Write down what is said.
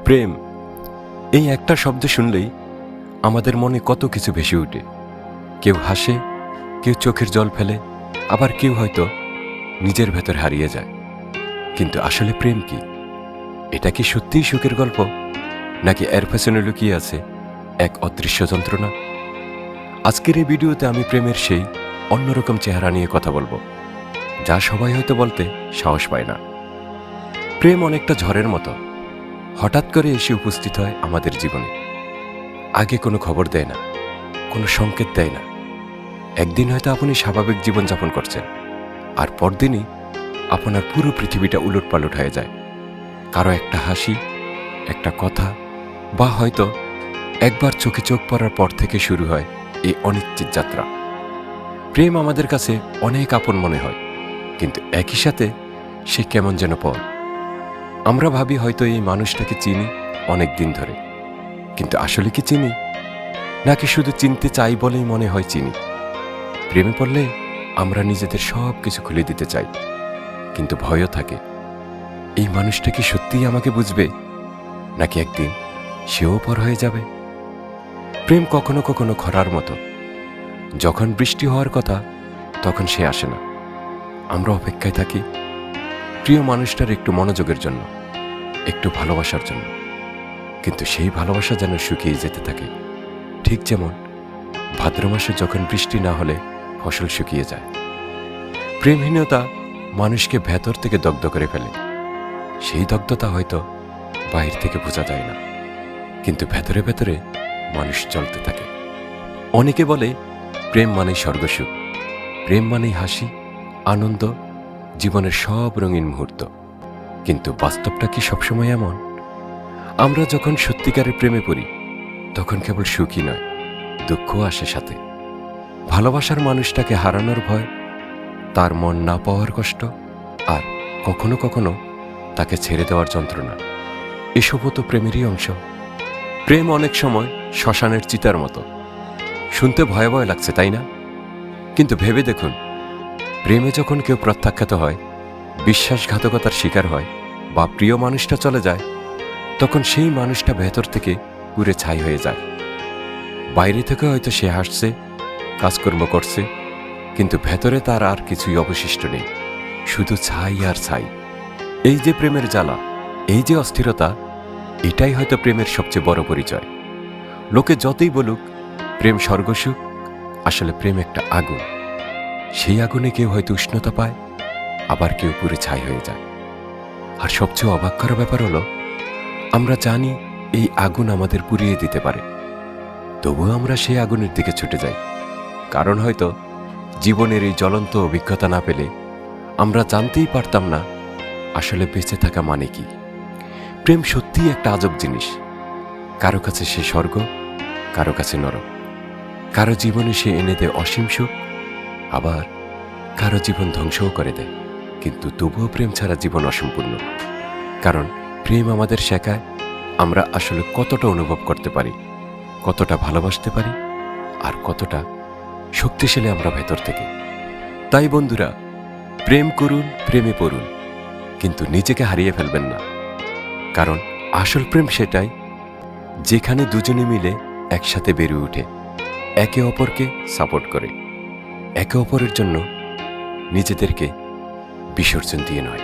প্রেম, এই একটা শব্দ শুনলেই আমাদের মনে কত কিছু ভেসে ওঠে। কেউ হাসে, কেউ চোখের জল ফেলে, আবার কেউ হয়তো নিজের ভেতর হারিয়ে যায়। কিন্তু আসলে প্রেম কি? এটা কি সত্যিই সুখের গল্প, নাকি এর পেছনে লুকিয়ে আছে এক অদৃশ্য যন্ত্রণা? আজকের এই ভিডিওতে আমি প্রেমের সেই অন্যরকম চেহারা নিয়ে কথা বলবো, যা সবাই হয়তো বলতে সাহস পায় না। প্রেম অনেকটা ঝড়ের মতো, হঠাৎ করে এসে উপস্থিত হয় আমাদের জীবনে। আগে কোনো খবর দেয় না, কোনো সংকেত দেয় না। একদিন হয়তো আপনি স্বাভাবিক জীবনযাপন করছেন, আর পরদিনই আপনার পুরো পৃথিবীটা উলটপালট হয়ে যায়। কারো একটা হাসি, একটা কথা, বা হয়তো একবার চোখে চোখ পড়ার পর থেকে শুরু হয় এই অনিশ্চিত যাত্রা। প্রেম আমাদের কাছে অনেক আপন মনে হয়, কিন্তু একই সাথে সে কেমন যেন পর। আমরা ভাবি হয়তো এই মানুষটাকে চিনি অনেক দিন ধরে, কিন্তু আসলে কি চিনি, নাকি শুধু চিনতে চাই বলেই মনে হয় চিনি? প্রেমে পড়লে আমরা নিজেদের সব কিছু খুলে দিতে চাই, কিন্তু ভয়ও থাকে, এই মানুষটা কি সত্যিই আমাকে বুঝবে, নাকি একদিন সেও পর হয়ে যাবে? প্রেম কখনো কখনো খরার মতো, যখন বৃষ্টি হওয়ার কথা তখন সে আসে না। আমরা অপেক্ষায় থাকি প্রিয় মানুষটার একটু মনোযোগের জন্য, একটু ভালোবাসার জন্য, কিন্তু সেই ভালোবাসা যেন শুকিয়ে যেতে থাকে। ঠিক যেমন ভাদ্র মাসে যখন বৃষ্টি না হলে ফসল শুকিয়ে যায়। প্রেমহীনতা মানুষকে ভেতর থেকে দগ্ধ করে ফেলে। সেই দগ্ধতা হয়তো বাহির থেকে বোঝা যায় না, কিন্তু ভেতরে ভেতরে মানুষ চলতে থাকে। অনেকে বলে প্রেম মানেই স্বর্গসুখ, প্রেম মানেই হাসি, আনন্দ, জীবনের সব রঙিন মুহূর্ত। কিন্তু বাস্তবটা কি সবসময় এমন? আমরা যখন সত্যিকারের প্রেমে পড়ি, তখন কেবল সুখই নয়, দুঃখও আসে সাথে। ভালোবাসার মানুষটাকে হারানোর ভয়, তার মন না পাওয়ার কষ্ট, আর কখনো কখনো তাকে ছেড়ে দেওয়ার যন্ত্রণা, এসবও তো প্রেমেরই অংশ। প্রেম অনেক সময় শ্মশানের চিতার মতো, শুনতে ভয় ভয় লাগছে, তাই না? কিন্তু ভেবে দেখুন, প্রেমে যখন কেউ প্রত্যাখ্যাত হয়, বিশ্বাসঘাতকতার শিকার হয়, বা প্রিয় মানুষটা চলে যায়, তখন সেই মানুষটা ভেতর থেকে পুড়ে ছাই হয়ে যায়। বাইরে থেকে হয়তো সে হাসছে, কাজকর্ম করছে, কিন্তু ভেতরে তার আর কিছুই অবশিষ্ট নেই, শুধু ছাই আর ছাই। এই যে প্রেমের জ্বালা, এই যে অস্থিরতা, এটাই হয়তো প্রেমের সবচেয়ে বড় পরিচয়। লোকে যতই বলুক প্রেম স্বর্গসুখ, আসলে প্রেম একটা আগুন। সেই আগুনে কেউ হয়তো উষ্ণতা পায়, আবার কেউ পুরে ছাই হয়ে যায়। আর সবচেয়ে অবাক করা ব্যাপার হলো, আমরা জানি এই আগুন আমাদের পুড়িয়ে দিতে পারে, তবুও আমরা সেই আগুনের দিকে ছুটে যাই। কারণ হয়তো জীবনের এই জ্বলন্ত অভিজ্ঞতা না পেলে আমরা জানতেই পারতাম না আসলে বেঁচে থাকা মানে কি। প্রেম সত্যিই একটা আজব জিনিস। কারো কাছে সে স্বর্গ, কারো কাছে নরক। কারো জীবনে সে এনে দেয় অসীম সুখ, আবার কারো জীবন ধ্বংসও করে দেয়। কিন্তু তবুও প্রেম ছাড়া জীবন অসম্পূর্ণ। কারণ প্রেম আমাদের শেখায় আমরা আসলে কতটা অনুভব করতে পারি, কতটা ভালোবাসতে পারি, আর কতটা শক্তিশালী আমরা ভেতর থেকে। তাই বন্ধুরা, প্রেম করুন, প্রেমে পড়ুন, কিন্তু নিজেকে হারিয়ে ফেলবেন না। কারণ আসল প্রেম সেটাই, যেখানে দুজনে মিলে একসাথে বেড়ে ওঠে, একে অপরকে সাপোর্ট করে, একে অপরের জন্য নিজেদেরকে বিসর্জন দিয়ে নয়।